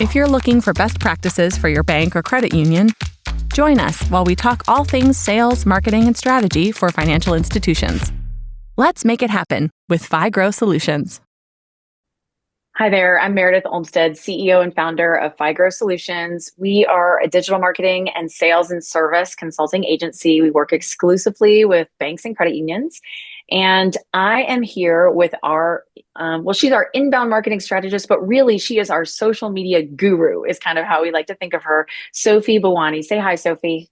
If you're looking for best practices for your bank or credit union, join us while we talk all things sales, marketing, and strategy for financial institutions. Let's make it happen with FiGrow Solutions. Hi there, I'm Meredith Olmstead, CEO and founder of FiGrow Solutions. We are a digital marketing and sales and service consulting agency. We work exclusively with banks and credit unions. And I am here with she's our inbound marketing strategist, but really she is our social media guru, is kind of how we like to think of her, Sophie Bhawani. Say hi, Sophie.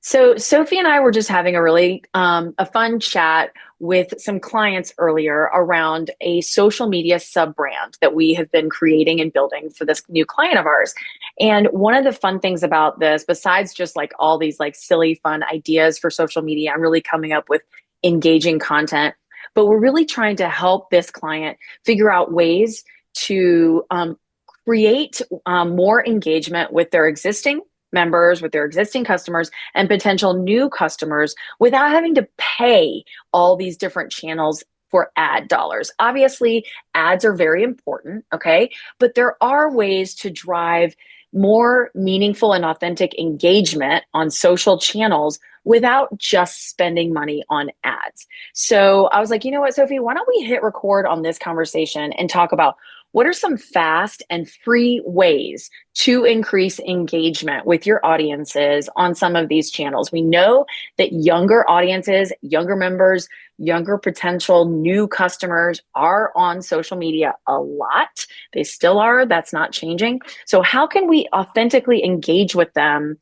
So Sophie and I were just having a fun chat with some clients earlier around a social media sub-brand that we have been creating and building for this new client of ours. And one of the fun things about this, besides just like all these like silly fun ideas for social media, I'm really coming up with engaging content, but we're really trying to help this client figure out ways to create more engagement with their existing members, with their existing customers and potential new customers without having to pay all these different channels for ad dollars. Obviously, ads are very important, okay? But there are ways to drive more meaningful and authentic engagement on social channels without just spending money on ads. So I was like, you know what, Sophie, why don't we hit record on this conversation and talk about what are some fast and free ways to increase engagement with your audiences on some of these channels? We know that younger audiences, younger members, younger potential new customers are on social media a lot. They still are. That's not changing. So how can we authentically engage with them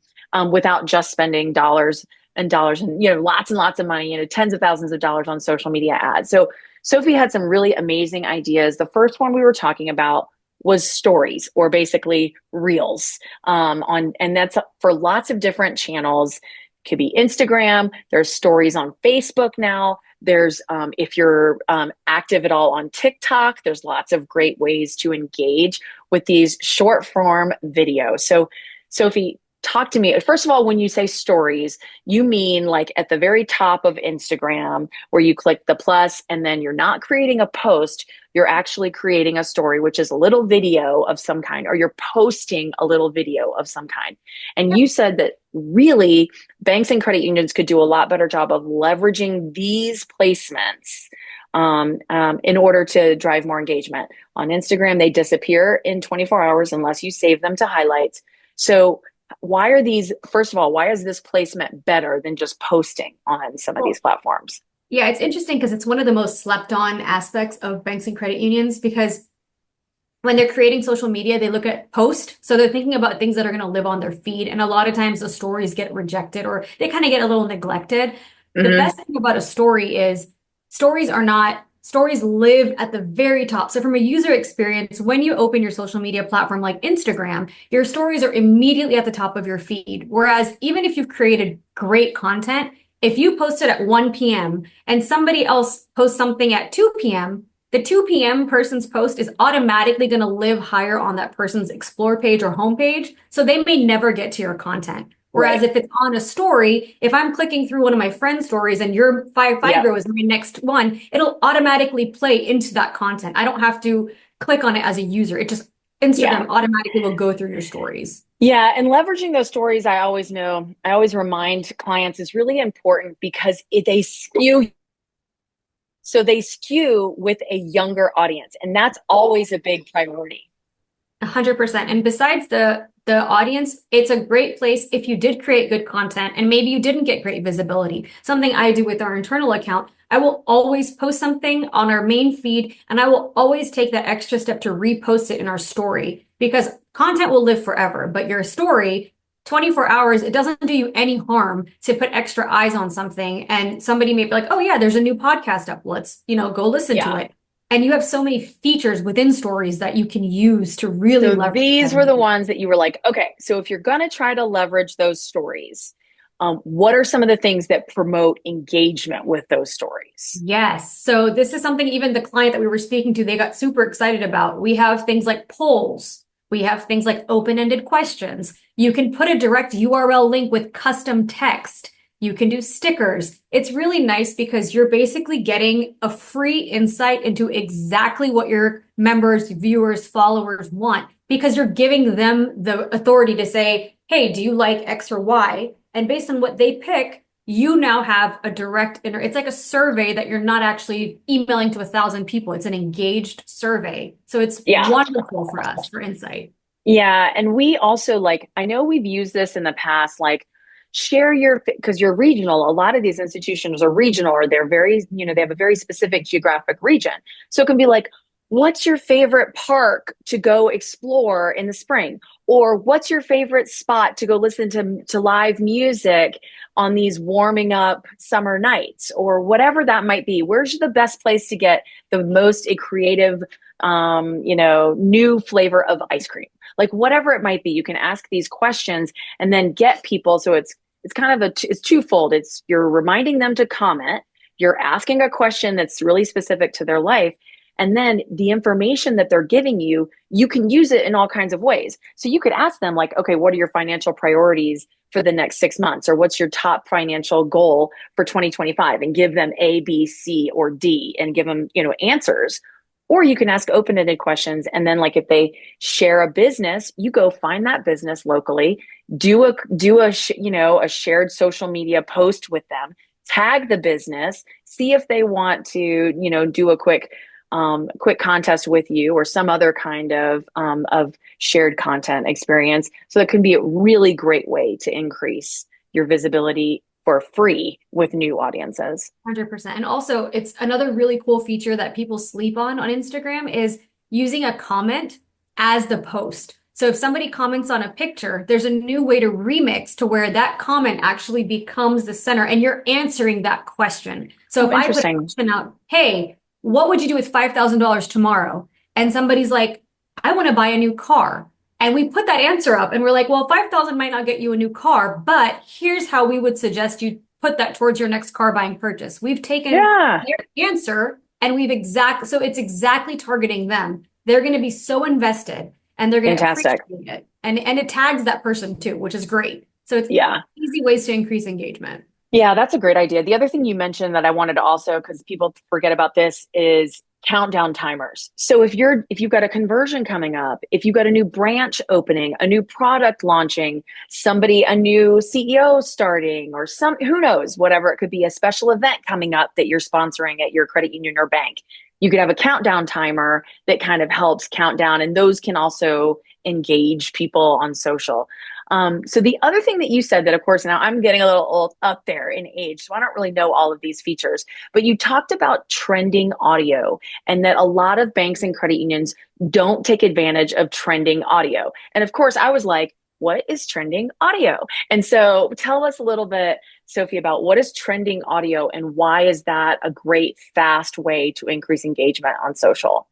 without just spending dollars and lots and lots of money, tens of thousands of dollars on social media ads? So Sophie had some really amazing ideas. The first one we were talking about was stories, or basically reels, and that's for lots of different channels. It could be Instagram. There's stories on Facebook now. There's if you're active at all on TikTok, there's lots of great ways to engage with these short form videos. So Sophie, talk to me. First of all, when you say stories, you mean like at the very top of Instagram where you click the plus and then you're not creating a post, you're actually creating a story, which is a little video of some kind, or you're posting a little video of some kind. And you said that really banks and credit unions could do a lot better job of leveraging these placements in order to drive more engagement. On Instagram, they disappear in 24 hours unless you save them to highlights. So first of all, why is this placement better than just posting on some of these platforms? Yeah, it's interesting because it's one of the most slept on aspects of banks and credit unions, because when they're creating social media, they look at post. So they're thinking about things that are going to live on their feed. And a lot of times the stories get rejected or they kind of get a little neglected. Mm-hmm. The best thing about a story is stories live at the very top. So from a user experience, when you open your social media platform like Instagram, your stories are immediately at the top of your feed. Whereas even if you've created great content, if you post it at 1 p.m. and somebody else posts something at 2 p.m., the 2 p.m. person's post is automatically going to live higher on that person's explore page or homepage. So they may never get to your content. Whereas if it's on a story, if I'm clicking through one of my friend's stories and your FiGrow is my next one, it'll automatically play into that content. I don't have to click on it as a user. It just Instagram automatically will go through your stories. Yeah, and leveraging those stories, I always remind clients is really important because they skew. So they skew with a younger audience, and that's always a big priority. 100%. And besides the audience, it's a great place if you did create good content and maybe you didn't get great visibility. Something I do with our internal account, I will always post something on our main feed and I will always take that extra step to repost it in our story, because content will live forever, but your story, 24 hours, it doesn't do you any harm to put extra eyes on something. And somebody may be like, oh yeah, there's a new podcast up. Let's, go listen to it. And you have so many features within stories that you can use to really leverage. These were the ones that you were like, okay, so if you're going to try to leverage those stories, what are some of the things that promote engagement with those stories? Yes. So this is something even the client that we were speaking to, they got super excited about. We have things like polls. We have things like open-ended questions. You can put a direct URL link with custom text. You can do stickers. It's really nice because you're basically getting a free insight into exactly what your members, viewers, followers want because you're giving them the authority to say, hey, do you like X or Y? And based on what they pick, you now have a it's like a survey that you're not actually emailing to 1,000 people. It's an engaged survey. So it's wonderful for us for insight. Yeah. And we also I know we've used this in the past, share because you're regional. A lot of these institutions are regional or they're very, they have a very specific geographic region. So it can be what's your favorite park to go explore in the spring? Or what's your favorite spot to go listen to live music on these warming up summer nights or whatever that might be? Where's the best place to get the most creative, new flavor of ice cream? Whatever it might be, you can ask these questions and then get people. So it's kind of it's twofold. You're reminding them to comment, you're asking a question that's really specific to their life. And then the information that they're giving you, you can use it in all kinds of ways. So you could ask them okay, what are your financial priorities for the next 6 months? Or what's your top financial goal for 2025? And give them A, B, C, or D and give them, answers. Or you can ask open-ended questions. And then if they share a business, you go find that business locally, do a shared social media post with them, tag the business, see if they want to, do a quick contest with you or some other kind of shared content experience. So that can be a really great way to increase your visibility for free with new audiences. 100%. And also it's another really cool feature that people sleep on Instagram is using a comment as the post. So if somebody comments on a picture, there's a new way to remix to where that comment actually becomes the center and you're answering that question. So if I put a question out, hey, what would you do with $5,000 tomorrow? And somebody's like, I want to buy a new car. And we put that answer up and we're like, well, 5,000 might not get you a new car, but here's how we would suggest you put that towards your next car buying purchase. We've taken their answer and so it's exactly targeting them. They're going to be so invested and they're going to appreciate it. And it tags that person too, which is great. So it's easy ways to increase engagement. Yeah, that's a great idea. The other thing you mentioned that I wanted to also, because people forget about this, is countdown timers. So if you've got a conversion coming up, if you've got a new branch opening, a new product launching, a new CEO starting, or who knows, whatever it could be, a special event coming up that you're sponsoring at your credit union or bank, you could have a countdown timer that kind of helps count down, and those can also engage people on social. So the other thing that you said that, of course, now I'm getting a little old up there in age, so I don't really know all of these features, but you talked about trending audio and that a lot of banks and credit unions don't take advantage of trending audio. And of course, I was like, what is trending audio? And so tell us a little bit, Sophie, about what is trending audio and why is that a great, fast way to increase engagement on social?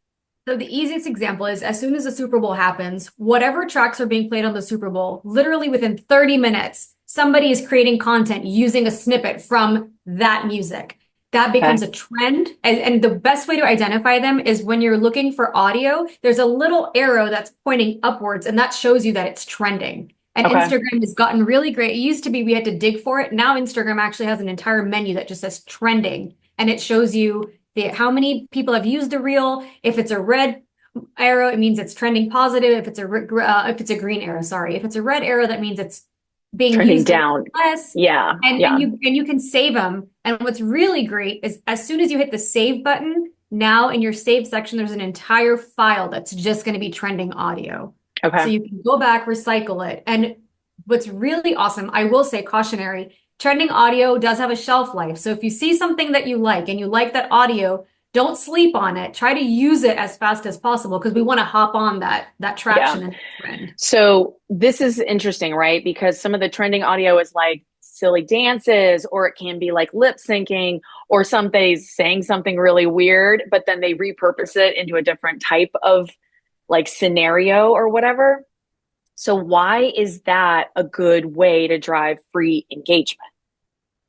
So the easiest example is as soon as the Super Bowl happens, whatever tracks are being played on the Super Bowl, literally within 30 minutes, somebody is creating content using a snippet from that music. That becomes a trend. And the best way to identify them is when you're looking for audio, there's a little arrow that's pointing upwards and that shows you that it's trending. And Instagram has gotten really great. It used to be we had to dig for it. Now Instagram actually has an entire menu that just says trending and it shows you how many people have used the reel. If it's a red arrow, it means it's trending positive. If it's a green arrow, sorry. If it's a red arrow, that means it's being trending used down less. And you can save them. And what's really great is as soon as you hit the save button, now in your save section, there's an entire file that's just going to be trending audio. So you can go back, recycle it. And what's really awesome, I will say cautionary, trending audio does have a shelf life. So if you see something that you like and you like that audio, don't sleep on it. Try to use it as fast as possible because we want to hop on that traction and trend. So this is interesting, right? Because some of the trending audio is like silly dances, or it can be like lip syncing, or somebody's saying something really weird, but then they repurpose it into a different type of scenario or whatever. So why is that a good way to drive free engagement?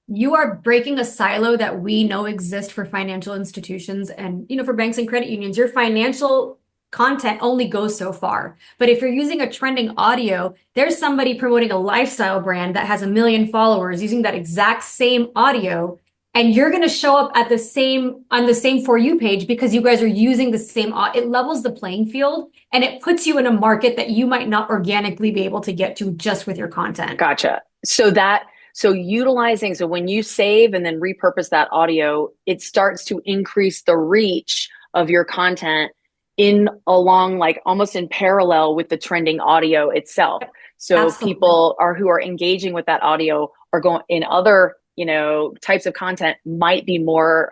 You are breaking a silo that we know exists for financial institutions and, for banks and credit unions. Your financial content only goes so far. But if you're using a trending audio, there's somebody promoting a lifestyle brand that has 1 million followers using that exact same audio, and you're going to show up at on the same For You page because you guys are using the same. It levels the playing field, and it puts you in a market that you might not organically be able to get to just with your content. Gotcha. So when you save and then repurpose that audio, it starts to increase the reach of your content along like almost in parallel with the trending audio itself. So Absolutely. people who are engaging with that audio are going in other, types of content might be more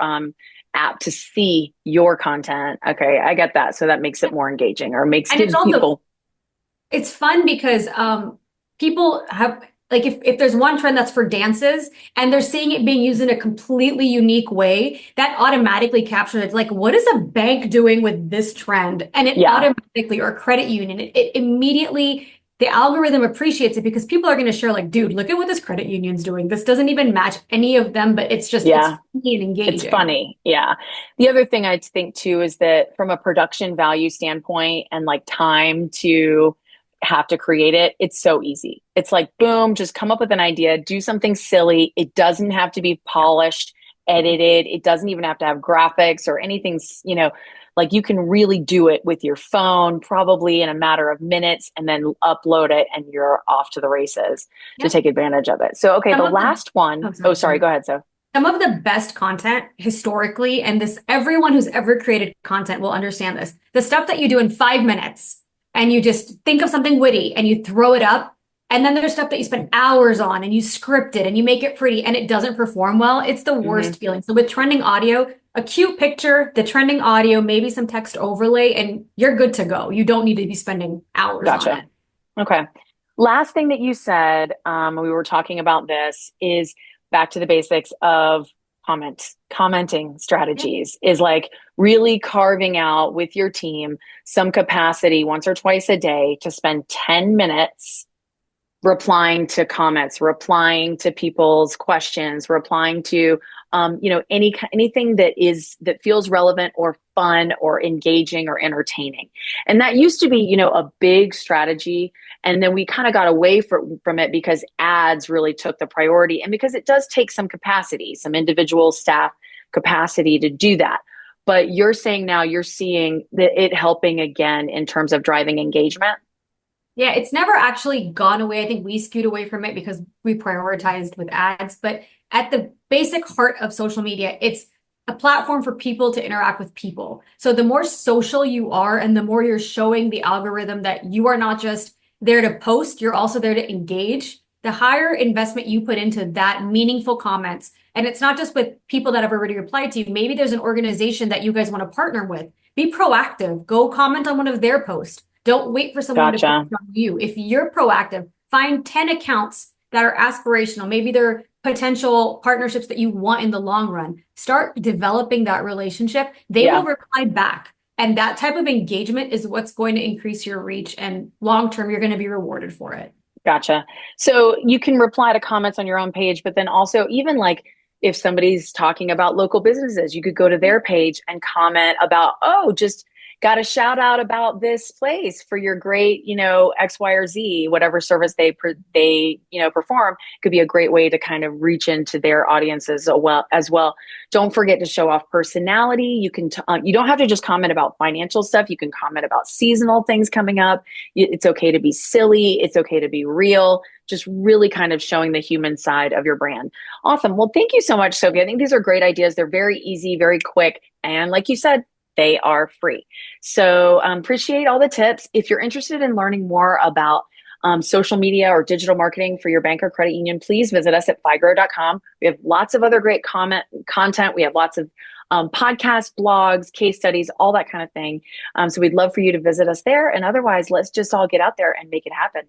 apt to see your content. Okay, I get that. So that makes it more engaging or gives people. It's fun because people have, like, if there's one trend that's for dances and they're seeing it being used in a completely unique way, that automatically captures it. Like, what is a bank doing with this trend? And it automatically, or a credit union, it immediately, the algorithm appreciates it because people are going to share like, dude, look at what this credit union's doing. This doesn't even match any of them, but it's just, it's funny and engaging. It's funny. Yeah. The other thing I'd think too is that from a production value standpoint and like time to have to create it, it's so easy. It's like, boom, just come up with an idea, do something silly. It doesn't have to be polished, edited. It doesn't even have to have graphics or anything, like you can really do it with your phone, probably in a matter of minutes, and then upload it and you're off to the races to take advantage of it. So, okay, the last one. Oh, sorry, go ahead, So. Some of the best content historically, and everyone who's ever created content will understand this. The stuff that you do in 5 minutes, and you just think of something witty and you throw it up. And then there's stuff that you spend hours on and you script it and you make it pretty and it doesn't perform well. It's the worst feeling. So with trending audio, a cute picture, the trending audio, maybe some text overlay, and you're good to go. You don't need to be spending hours on it. Okay. Last thing that you said, we were talking about this, is back to the basics of commenting strategies, is like really carving out with your team some capacity once or twice a day to spend 10 minutes replying to comments, replying to people's questions, replying to anything that feels relevant or fun or engaging or entertaining. And that used to be, a big strategy. And then we kind of got away from it because ads really took the priority, and because it does take some capacity, some individual staff capacity to do that. But you're saying now you're seeing it helping again in terms of driving engagement. Yeah, it's never actually gone away. I think we skewed away from it because we prioritized with ads. But at the basic heart of social media, it's a platform for people to interact with people. So the more social you are and the more you're showing the algorithm that you are not just there to post, you're also there to engage, the higher investment you put into that meaningful comments. And it's not just with people that have already replied to you. Maybe there's an organization that you guys want to partner with. Be proactive. Go comment on one of their posts. Don't wait for someone to post on you. If you're proactive, find 10 accounts that are aspirational. Maybe they're potential partnerships that you want in the long run. Start developing that relationship. They will reply back. And that type of engagement is what's going to increase your reach. And long-term, you're going to be rewarded for it. Gotcha. So you can reply to comments on your own page, but then also even like if somebody's talking about local businesses, you could go to their page and comment about, just got a shout out about this place for your great, X, Y, or Z, whatever service they perform. Could be a great way to kind of reach into their audiences as well. Don't forget to show off personality. You can, you don't have to just comment about financial stuff. You can comment about seasonal things coming up. It's okay to be silly. It's okay to be real. Just really kind of showing the human side of your brand. Awesome. Well, thank you so much, Sophie. I think these are great ideas. They're very easy, very quick. And like you said, they are free. So appreciate all the tips. If you're interested in learning more about social media or digital marketing for your bank or credit union, please visit us at figrow.com. We have lots of other great content. We have lots of podcasts, blogs, case studies, all that kind of thing. So we'd love for you to visit us there. And otherwise, let's just all get out there and make it happen.